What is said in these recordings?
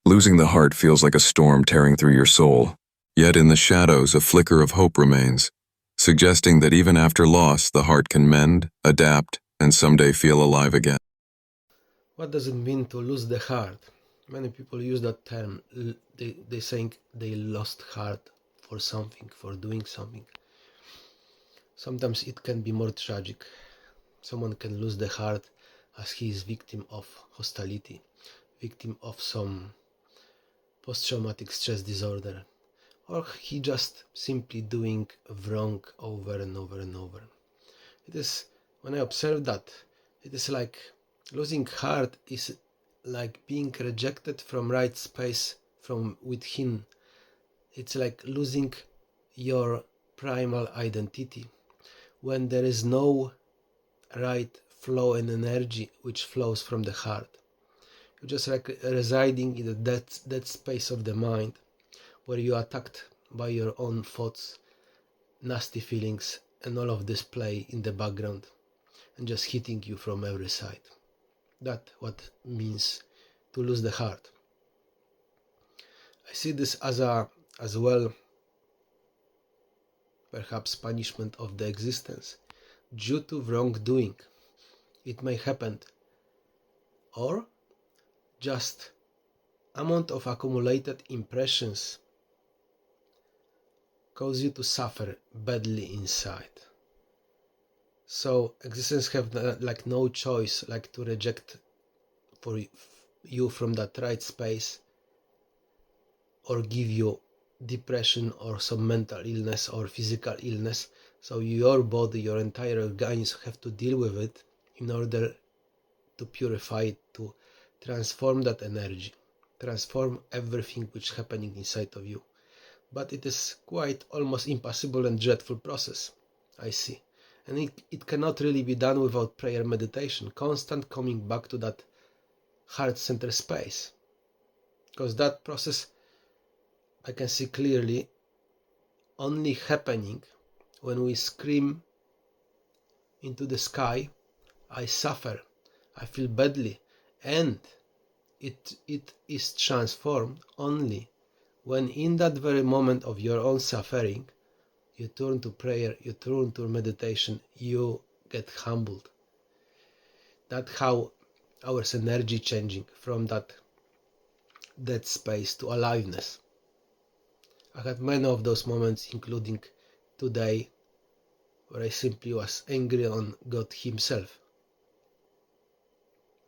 Losing the heart feels like a storm tearing through your soul, yet in the shadows a flicker of hope remains, suggesting that even after loss the heart can mend, adapt, and someday feel alive again. What does it mean to lose the heart? Many people use that term. They think they lost heart for something, for doing something. Sometimes it can be more tragic. Someone can lose the heart as he is victim of hostility, victim of some post-traumatic stress disorder, or he just simply doing wrong over and over and over. It is, when I observe that, it is like losing heart is like being rejected from right space from within. It's like losing your primal identity when there is no right flow and energy which flows from the heart. You're just like residing in the dead space of the mind where you are attacked by your own thoughts, nasty feelings, and all of this play in the background and just hitting you from every side. That's what means to lose the heart. I see this as well perhaps punishment of the existence due to wrongdoing. It may happen, or just amount of accumulated impressions cause you to suffer badly inside. So existence have like no choice like to reject for you from that right space, or give you depression or some mental illness or physical illness. So your body, your entire organism have to deal with it in order to purify it, to transform that energy, transform everything which is happening inside of you. But it is quite almost impossible and dreadful process, I see. And it cannot really be done without prayer meditation, constant coming back to that heart center space. Because that process, I can see clearly, only happening when we scream into the sky, I suffer, I feel badly, and it is transformed only when in that very moment of your own suffering, you turn to prayer, you turn to meditation, you get humbled. That's how our energy changing from that dead space to aliveness. I had many of those moments, including today, where I simply was angry on God himself,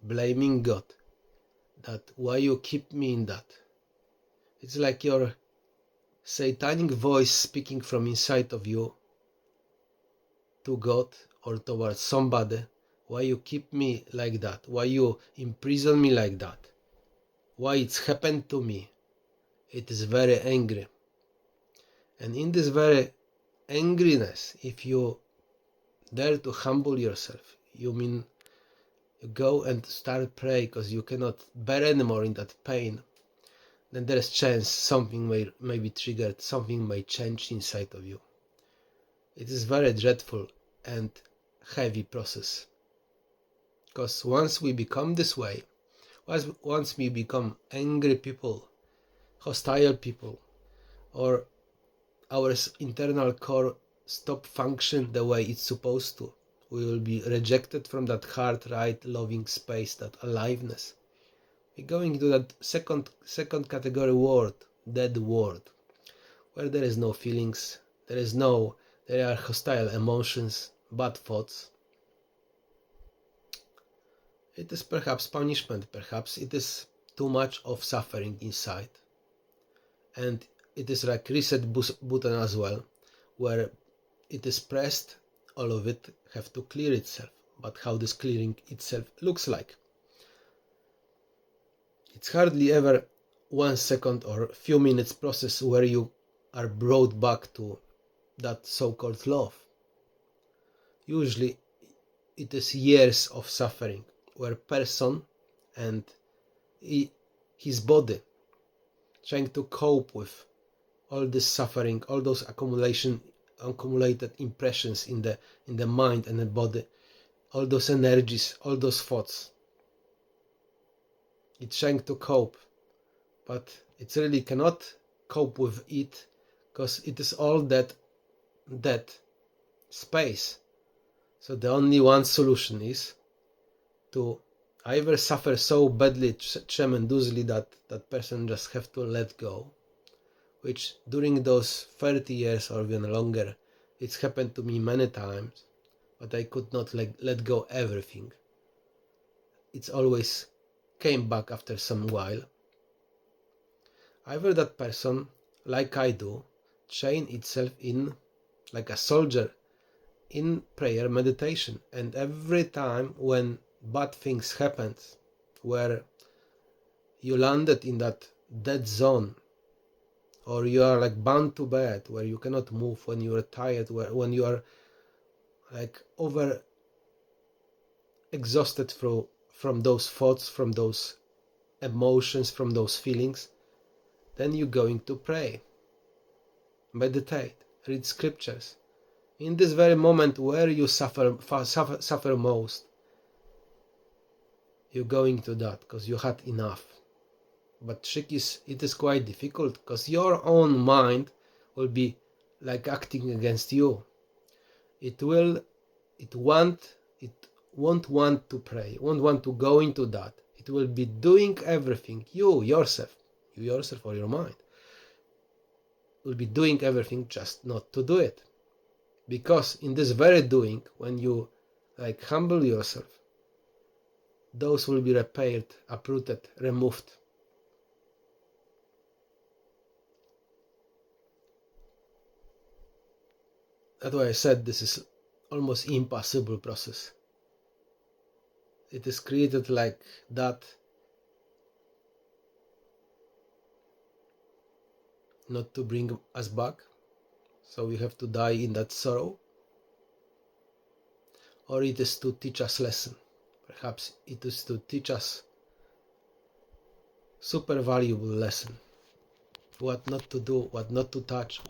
blaming God, that why you keep me in that. It's like your satanic voice speaking from inside of you to God or towards somebody. Why you keep me like that? Why you imprison me like that? Why it's happened to me? It is very angry. And in this very angriness, if you dare to humble yourself, you mean you go and start pray because you cannot bear anymore in that pain, then there is chance something may be triggered, something may change inside of you. It is very dreadful and heavy process. Because once we become this way, once we become angry people, hostile people, or our internal core stop function the way it's supposed to, we will be rejected from that heart, right, loving space, that aliveness. We're going into that second category world, dead world, where there is no feelings, there are hostile emotions, bad thoughts. It is perhaps punishment, perhaps it is too much of suffering inside. And it is like reset button as well, where it is pressed, all of it have to clear itself. But how this clearing itself looks like. It's hardly ever 1 second or few minutes process where you are brought back to that so-called love. Usually it is years of suffering where person and his body trying to cope with all this suffering, all those accumulated impressions in the mind and the body, all those energies, all those thoughts. It's trying to cope, but it really cannot cope with it because it is all that space. So the only one solution is to either suffer so badly, tremendously, that that person just have to let go, which during those 30 years or even longer, it's happened to me many times, but I could not let go everything. It's always came back after some while. Either that person, like I do, chain itself in like a soldier in prayer meditation, and every time when bad things happen, where you landed in that dead zone, or you are like bound to bed, where you cannot move, when you are tired, when you are like over exhausted from those thoughts, from those emotions, from those feelings, then you're going to pray, meditate, read scriptures. In this very moment where you suffer most, you're going to that because you had enough. But trick is, it is quite difficult because your own mind will be like acting against you. It won't want to pray, won't want to go into that. It will be doing everything, you yourself or your mind will be doing everything just not to do it. Because in this very doing, when you like humble yourself, those will be repaired, uprooted, removed. That's why I said this is almost impossible process. It is created like that, not to bring us back, so we have to die in that sorrow, or it is to teach us lesson. Perhaps it is to teach us super valuable lesson, what not to do, what not to touch,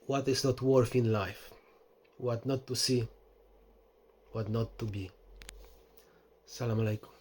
what is not worth in life, what not to see, what not to be. Salam alaikum.